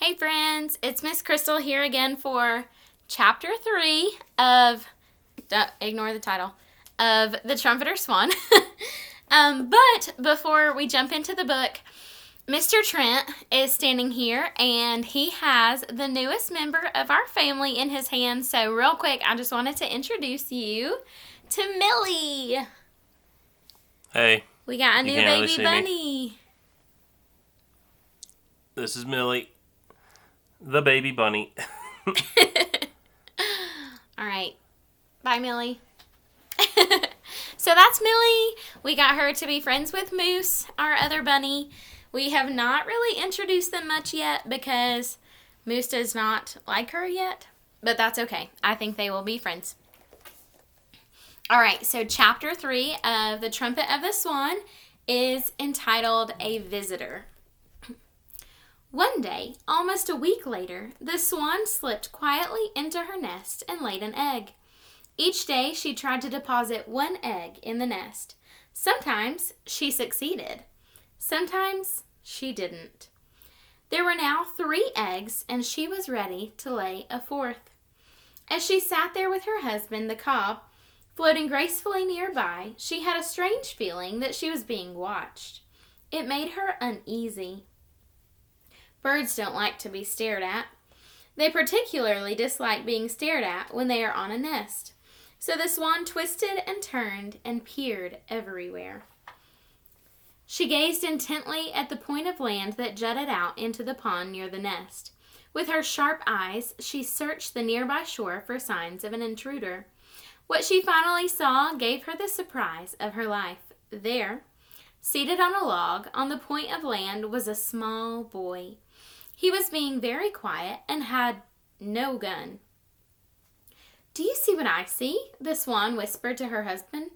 Hey friends, it's Miss Crystal here again for chapter 3 of, don't ignore the title, of The Trumpeter Swan. But before we jump into the book, Mr. Trent is standing here and he has the newest member of our family in his hands. So real quick, I just wanted to introduce you to Millie. Hey. We got a new baby bunny. Me. This is Millie, the baby bunny. All right. Bye, Millie. So that's Millie. We got her to be friends with Moose, our other bunny. We have not really introduced them much yet because Moose does not like her yet, but that's okay. I think they will be friends. All right, so chapter 3 of The Trumpet of the Swan is entitled A Visitor. One day, almost a week later, the swan slipped quietly into her nest and laid an egg. Each day, she tried to deposit one egg in the nest. Sometimes she succeeded. Sometimes she didn't. There were now 3 eggs, and she was ready to lay a 4th. As she sat there with her husband, the cob, floating gracefully nearby, she had a strange feeling that she was being watched. It made her uneasy. Birds don't like to be stared at. They particularly dislike being stared at when they are on a nest. So the swan twisted and turned and peered everywhere. She gazed intently at the point of land that jutted out into the pond near the nest. With her sharp eyes, she searched the nearby shore for signs of an intruder. What she finally saw gave her the surprise of her life. There, seated on a log on the point of land, was a small boy. He was being very quiet and had no gun. "Do you see what I see?" the swan whispered to her husband.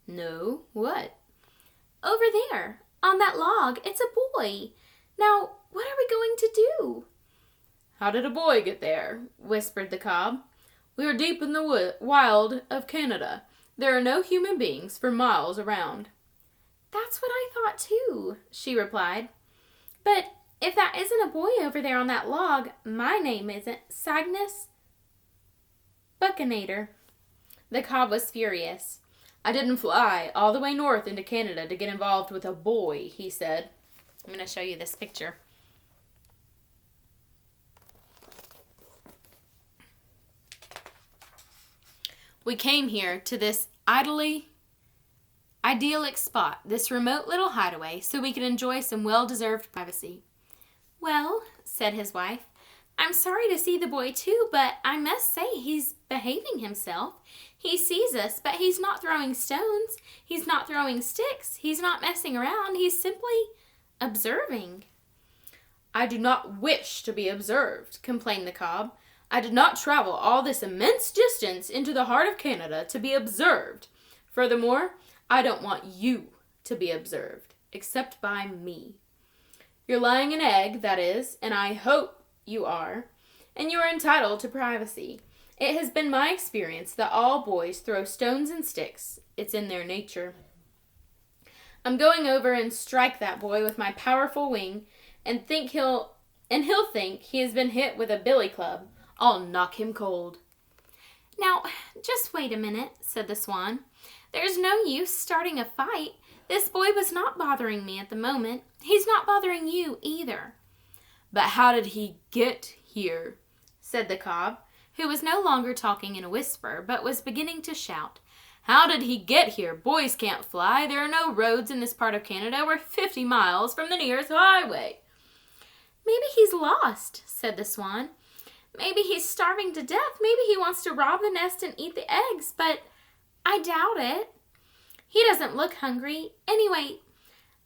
"No, what?" "Over there, on that log, it's a boy. Now, what are we going to do?" "How did a boy get there?" whispered the cob. "We are deep in the wild of Canada. There are no human beings for miles around." "That's what I thought too," she replied. "But if that isn't a boy over there on that log, my name isn't Cygnus Buccinator." The cob was furious. "I didn't fly all the way north into Canada to get involved with a boy," he said. I'm going to show you this picture. We came here to this idyllic spot, this remote little hideaway, so we could enjoy some well-deserved privacy. "Well," said his wife, "I'm sorry to see the boy too, but I must say he's behaving himself. He sees us, but he's not throwing stones. He's not throwing sticks. He's not messing around. He's simply observing." "I do not wish to be observed," complained the cob. "I did not travel all this immense distance into the heart of Canada to be observed. Furthermore, I don't want you to be observed, except by me. You're laying an egg, that is, and I hope you are, and you are entitled to privacy. It has been my experience that all boys throw stones and sticks. It's in their nature. I'm going over and strike that boy with my powerful wing, and he'll think he has been hit with a billy club. I'll knock him cold." "Now, just wait a minute," said the swan. "There's no use starting a fight. This boy was not bothering me at the moment. He's not bothering you either." "But how did he get here?" said the cob, who was no longer talking in a whisper, but was beginning to shout. "How did he get here? Boys can't fly. There are no roads in this part of Canada. We're 50 miles from the nearest highway." "Maybe he's lost," said the swan. "Maybe he's starving to death. Maybe he wants to rob the nest and eat the eggs, but I doubt it. He doesn't look hungry. Anyway,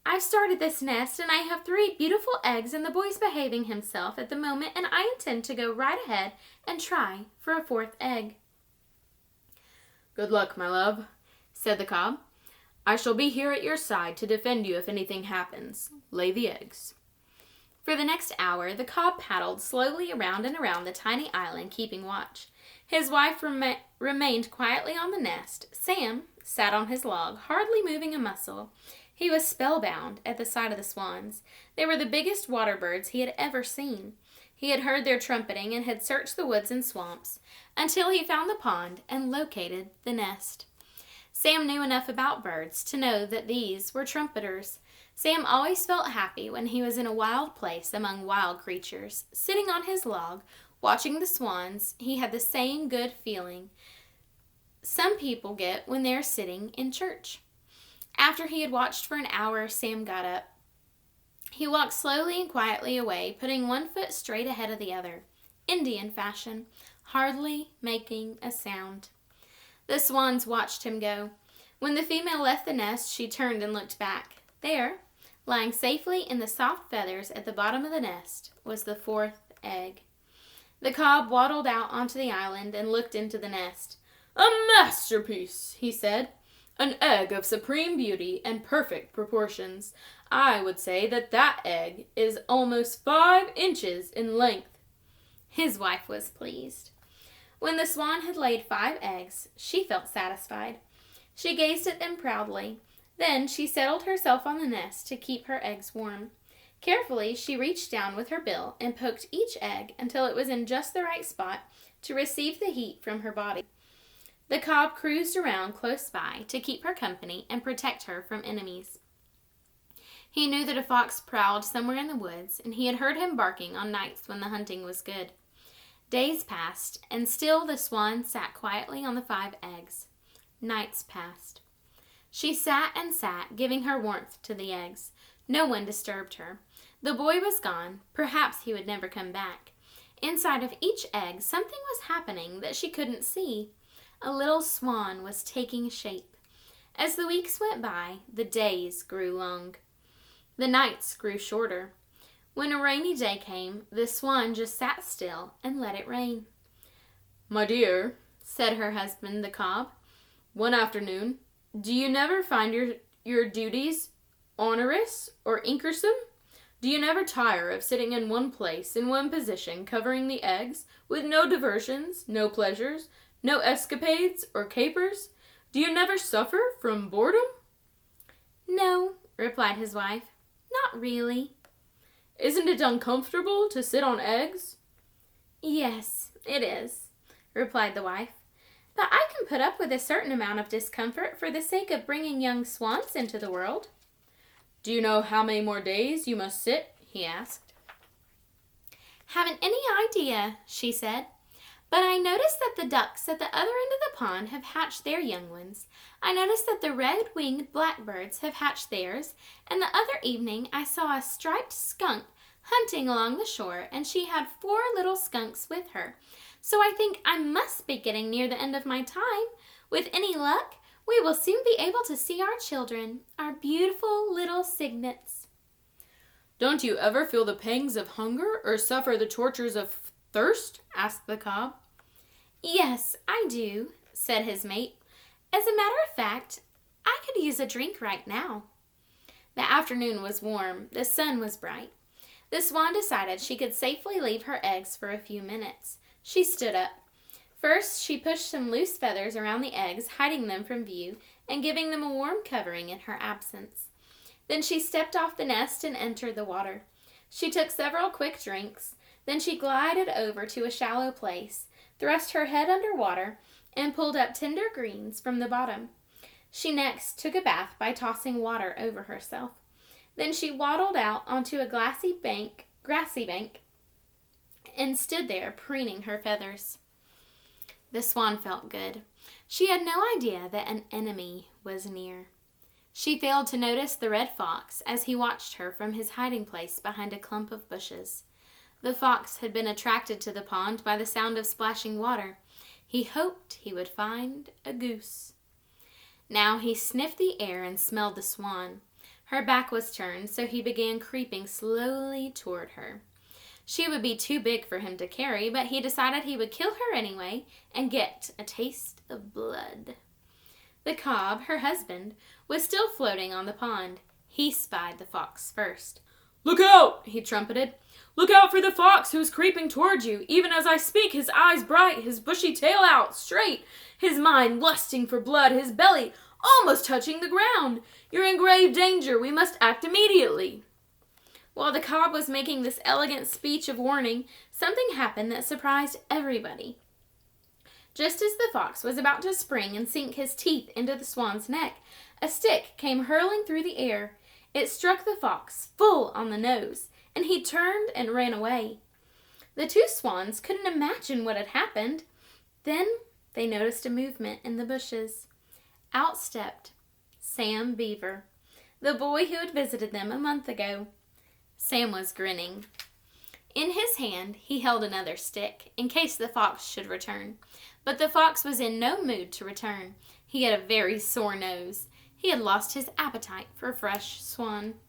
I've started this nest, and I have 3 beautiful eggs, and the boy's behaving himself at the moment, and I intend to go right ahead and try for a 4th egg." "Good luck, my love," said the cob. "I shall be here at your side to defend you if anything happens. Lay the eggs." For the next hour, the cob paddled slowly around and around the tiny island, keeping watch. His wife remained quietly on the nest. Sam sat on his log, hardly moving a muscle. He was spellbound at the sight of the swans. They were the biggest water birds he had ever seen. He had heard their trumpeting and had searched the woods and swamps until he found the pond and located the nest. Sam knew enough about birds to know that these were trumpeters. Sam always felt happy when he was in a wild place among wild creatures. Sitting on his log, watching the swans, he had the same good feeling some people get when they're sitting in church. After he had watched for an hour, Sam got up. He walked slowly and quietly away, putting one foot straight ahead of the other, Indian fashion, hardly making a sound. The swans watched him go. When the female left the nest, she turned and looked back. There, lying safely in the soft feathers at the bottom of the nest, was the fourth egg. The cob waddled out onto the island and looked into the nest. "A masterpiece," he said. "An egg of supreme beauty and perfect proportions. I would say that egg is almost 5 inches in length." His wife was pleased. When the swan had laid 5 eggs, she felt satisfied. She gazed at them proudly. Then she settled herself on the nest to keep her eggs warm. Carefully, she reached down with her bill and poked each egg until it was in just the right spot to receive the heat from her body. The cob cruised around close by to keep her company and protect her from enemies. He knew that a fox prowled somewhere in the woods, and he had heard him barking on nights when the hunting was good. Days passed, and still the swan sat quietly on the 5 eggs. Nights passed. She sat and sat, giving her warmth to the eggs. No one disturbed her. The boy was gone. Perhaps he would never come back. Inside of each egg, something was happening that she couldn't see. A little swan was taking shape. As the weeks went by, the days grew long. The nights grew shorter. When a rainy day came, the swan just sat still and let it rain. "My dear," said her husband, the cob, one afternoon, "do you never find your duties onerous or inkersome? Do you never tire of sitting in one place, in one position, covering the eggs, with no diversions, no pleasures, no escapades or capers? Do you never suffer from boredom?" "No," replied his wife, "not really." "Isn't it uncomfortable to sit on eggs?" "Yes, it is," replied the wife. "But I can put up with a certain amount of discomfort for the sake of bringing young swans into the world." "Do you know how many more days you must sit?" he asked. "Haven't any idea," she said. "But I noticed that the ducks at the other end of the pond have hatched their young ones. I noticed that the red-winged blackbirds have hatched theirs, and the other evening I saw a striped skunk hunting along the shore, and she had 4 little skunks with her. So I think I must be getting near the end of my time. With any luck, we will soon be able to see our children, our beautiful little cygnets." "Don't you ever feel the pangs of hunger or suffer the tortures of thirst?" asked the cob. "Yes, I do," said his mate. "As a matter of fact, I could use a drink right now." The afternoon was warm. The sun was bright. The swan decided she could safely leave her eggs for a few minutes. She stood up. First, she pushed some loose feathers around the eggs, hiding them from view and giving them a warm covering in her absence. Then she stepped off the nest and entered the water. She took several quick drinks. Then she glided over to a shallow place, thrust her head under water, and pulled up tender greens from the bottom. She next took a bath by tossing water over herself. Then she waddled out onto a grassy bank, and stood there preening her feathers. The swan felt good. She had no idea that an enemy was near. She failed to notice the red fox as he watched her from his hiding place behind a clump of bushes. The fox had been attracted to the pond by the sound of splashing water. He hoped he would find a goose. Now he sniffed the air and smelled the swan. Her back was turned, so he began creeping slowly toward her. She would be too big for him to carry, but he decided he would kill her anyway and get a taste of blood. The cob, her husband, was still floating on the pond. He spied the fox first. "Look out!" he trumpeted. "Look out for the fox who is creeping toward you. Even as I speak, his eyes bright, his bushy tail out straight, his mind lusting for blood, his belly almost touching the ground. You're in grave danger. We must act immediately." While the cob was making this elegant speech of warning, something happened that surprised everybody. Just as the fox was about to spring and sink his teeth into the swan's neck, a stick came hurling through the air. It struck the fox full on the nose, and he turned and ran away. The two swans couldn't imagine what had happened. Then they noticed a movement in the bushes. Out stepped Sam Beaver, the boy who had visited them a month ago. Sam was grinning. In his hand he held another stick, in case the fox should return. But the fox was in no mood to return. He had a very sore nose. He had lost his appetite for fresh swan.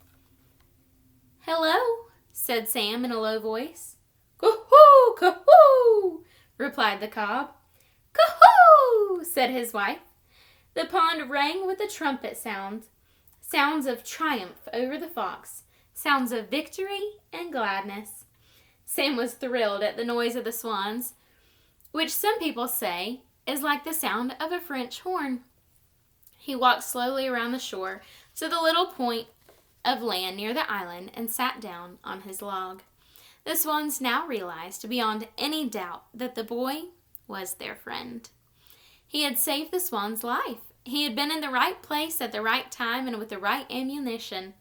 "Hello," said Sam in a low voice. "Coo-hoo, coo-hoo," replied the cob. "Coo-hoo," said his wife. The pond rang with the trumpet sounds, sounds of triumph over the fox, sounds of victory and gladness. Sam was thrilled at the noise of the swans, which some people say is like the sound of a French horn. He walked slowly around the shore to the little point of land near the island and sat down on his log. The swans now realized beyond any doubt that the boy was their friend. He had saved the swan's life. He had been in the right place at the right time and with the right ammunition.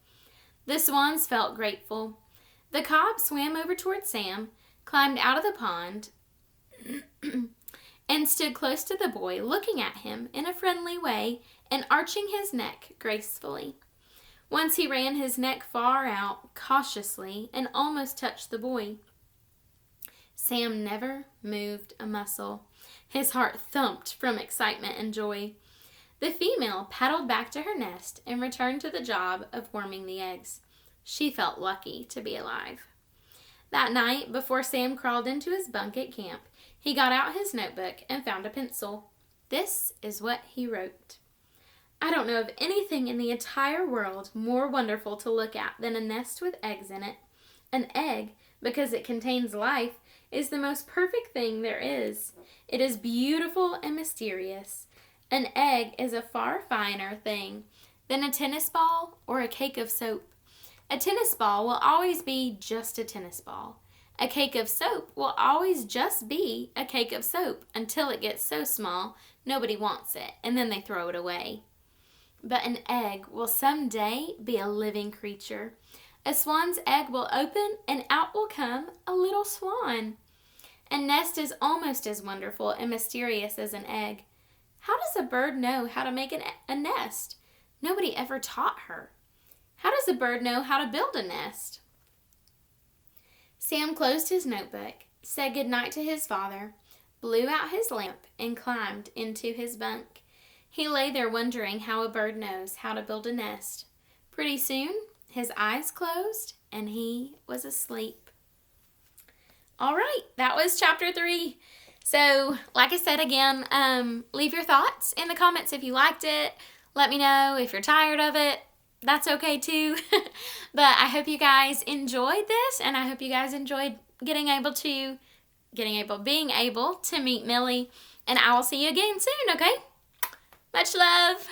The swans felt grateful. The cob swam over toward Sam, climbed out of the pond, and stood close to the boy, looking at him in a friendly way and arching his neck gracefully. Once he ran his neck far out, cautiously, and almost touched the boy. Sam never moved a muscle. His heart thumped from excitement and joy. The female paddled back to her nest and returned to the job of warming the eggs. She felt lucky to be alive. That night, before Sam crawled into his bunk at camp, he got out his notebook and found a pencil. This is what he wrote. "I don't know of anything in the entire world more wonderful to look at than a nest with eggs in it. An egg, because it contains life, is the most perfect thing there is. It is beautiful and mysterious. An egg is a far finer thing than a tennis ball or a cake of soap. A tennis ball will always be just a tennis ball. A cake of soap will always just be a cake of soap until it gets so small nobody wants it, and then they throw it away. But an egg will someday be a living creature. A swan's egg will open and out will come a little swan. A nest is almost as wonderful and mysterious as an egg. How does a bird know how to make a nest? Nobody ever taught her. How does a bird know how to build a nest?" Sam closed his notebook, said good night to his father, blew out his lamp, and climbed into his bunk. He lay there wondering how a bird knows how to build a nest. Pretty soon, his eyes closed, and he was asleep. All right, that was chapter 3. So, like I said again, leave your thoughts in the comments if you liked it. Let me know if you're tired of it. That's okay too. But I hope you guys enjoyed this, and I hope you guys enjoyed being able to meet Millie. And I will see you again soon, okay? Much love.